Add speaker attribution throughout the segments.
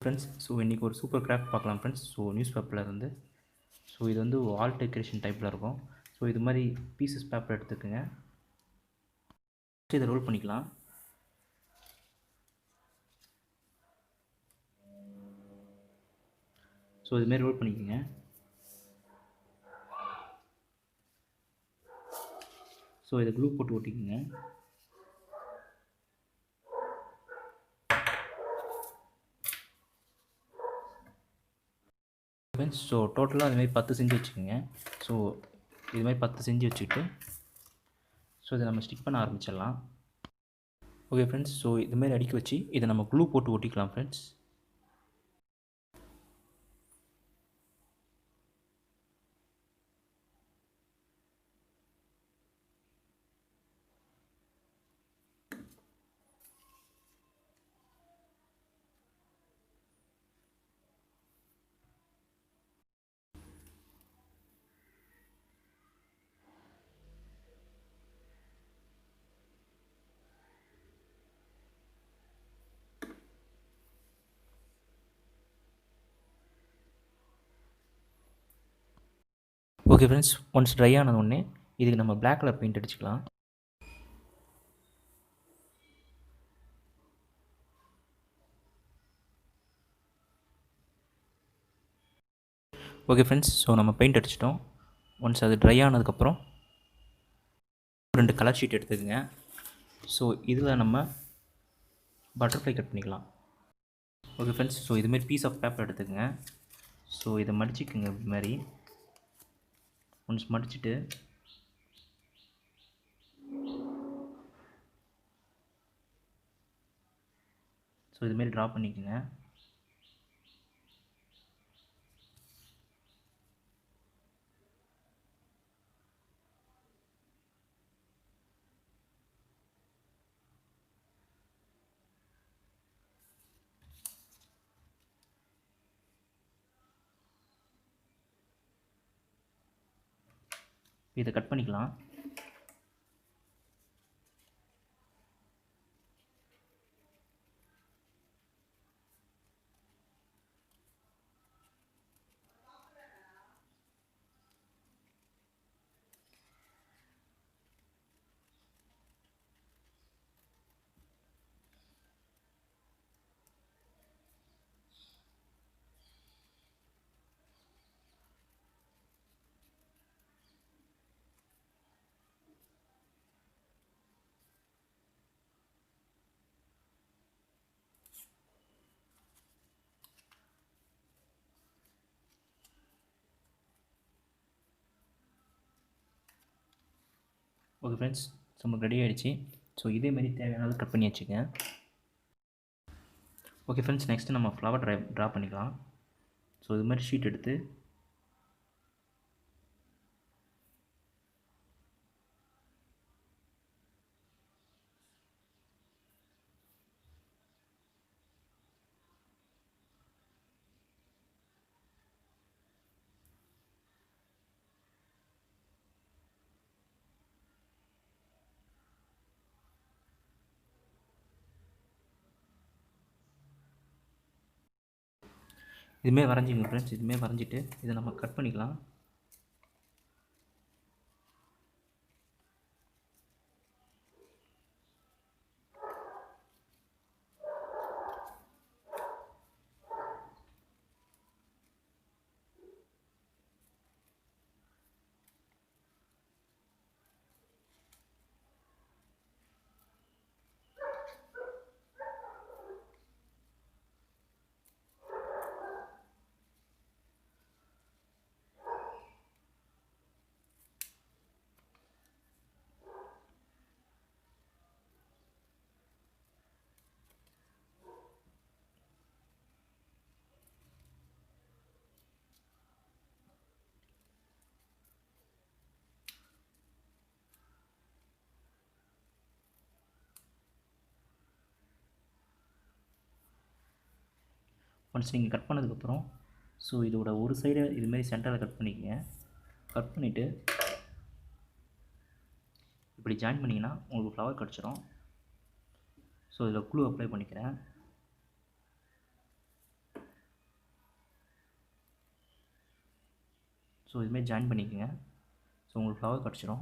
Speaker 1: Friends, so இன்றைக்கி ஒரு super craft பார்க்கலாம் ஃப்ரெண்ட்ஸ். ஸோ நியூஸ் பேப்பரில் இருந்து இது வந்து வால் டெக்கரேஷன் டைப்பில் இருக்கும். ஸோ இது மாதிரி பீசஸ் பேப்பர் எடுத்துக்கோங்க. இதை ரோல் பண்ணிக்கலாம். ஸோ இதுமாரி ரோல் பண்ணிக்கோங்க. ஸோ இதை க்ளூ போட்டு ஒட்டிக்கோங்க. ஃப்ரெண்ட்ஸ், ஸோ டோட்டலாக அதுமாதிரி 10 செஞ்சு வச்சுக்கோங்க. ஸோ இது மாதிரி 10 செஞ்சு வச்சுக்கிட்டு ஸோ இதை நம்ம ஸ்டிக் பண்ண ஆரம்பிச்சிடலாம். ஓகே ஃப்ரெண்ட்ஸ், ஸோ இதுமாரி அடுக்கி வச்சு இதை நம்ம க்ளூ போட்டு ஒட்டிக்கலாம் friends. Okay friends, once dry ஆனதுடனே இதுக்கு நம்ம பிளாக் கலர் பெயிண்ட் அடிச்சுக்கலாம். ஓகே ஃப்ரெண்ட்ஸ், ஸோ நம்ம பெயிண்ட் அடிச்சிட்டோம். ஒன்ஸ் அது ட்ரை ஆனதுக்கப்புறம் 2 கலர் ஷீட் எடுத்துக்கோங்க. ஸோ இதில் நம்ம பட்டர்ஃப்ளை கட் பண்ணிக்கலாம். ஓகே ஃப்ரெண்ட்ஸ், ஸோ இதுமாரி பீஸ் ஆஃப் பேப்பர் எடுத்துக்கோங்க. ஸோ இதை மடிச்சிக்கோங்க. இது மாதிரி ஒன்ஸ் மடிச்சுட்டு ஸோ இதுமாரி ட்ரா பண்ணிக்கோங்க. இதை கட் பண்ணிக்கலாம். ஓகே ஃப்ரெண்ட்ஸ், நமக்கு ரெடி ஆகிடுச்சு. ஸோ இதேமாரி தேவையானது கட் பண்ணி வச்சுக்கோங்க. ஓகே ஃப்ரெண்ட்ஸ், நெக்ஸ்ட்டு நம்ம ஃப்ளவர் ட்ரா பண்ணிக்கலாம். ஸோ இது மாதிரி ஷீட் எடுத்து இதுமாரி வரைஞ்சிங்க ஃப்ரெண்ட்ஸ். இதுமாரி வரைஞ்சிட்டு இதை நம்ம கட் பண்ணிக்கலாம். ஒன்ஸ் நீங்கள் கட் பண்ணதுக்கப்புறம் ஸோ இதோட ஒரு சைடை இதுமாரி சென்டரில் கட் பண்ணிக்கங்க. கட் பண்ணிவிட்டு இப்படி ஜாயின் பண்ணிங்கன்னா உங்களுக்கு ஃப்ளவர் கிடச்சிரும். ஸோ இதில் க்ளூ அப்ளை பண்ணிக்கிறேன். ஸோ இதுமாரி ஜாயின் பண்ணிக்கோங்க. ஸோ உங்களுக்கு ஃப்ளவர் கிடச்சிரும்.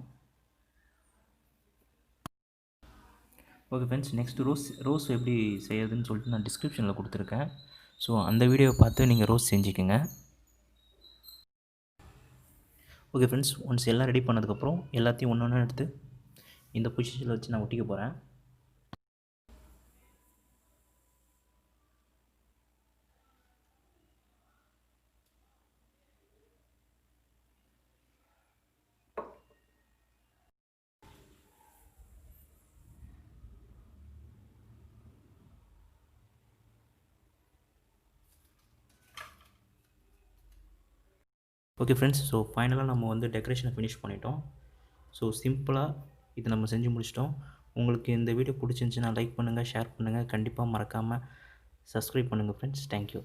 Speaker 1: ஓகே ஃப்ரெண்ட்ஸ், நெக்ஸ்ட்டு ரோஸ் எப்படி செய்யறதுன்னு சொல்லிட்டு நான் டிஸ்கிரிப்ஷனில் கொடுத்துருக்கேன். ஸோ அந்த வீடியோவை பார்த்து நீங்கள் ரோஸ் செஞ்சுக்கோங்க. ஓகே ஃப்ரெண்ட்ஸ், ஒன்ஸ் எல்லாம் ரெடி பண்ணதுக்கப்புறம் எல்லாத்தையும் ஒன்று ஒன்று எடுத்து இந்த பொசிஷனில் வச்சு நான் ஒட்டிக்க போகிறேன். ஓகே ஃப்ரெண்ட்ஸ், ஸோ ஃபைனலாக நம்ம வந்து டெக்கரேஷனை ஃபினிஷ் பண்ணிட்டோம். ஸோ சிம்பிளாக இது நம்ம செஞ்சு முடிச்சிட்டோம். உங்களுக்கு இந்த வீடியோ பிடிச்சிருந்துச்சுன்னா லைக் பண்ணுங்கள், ஷேர் பண்ணுங்கள், கண்டிப்பாக மறக்காமல் சப்ஸ்கிரைப் பண்ணுங்கள் ஃப்ரெண்ட்ஸ். தேங்க்யூ.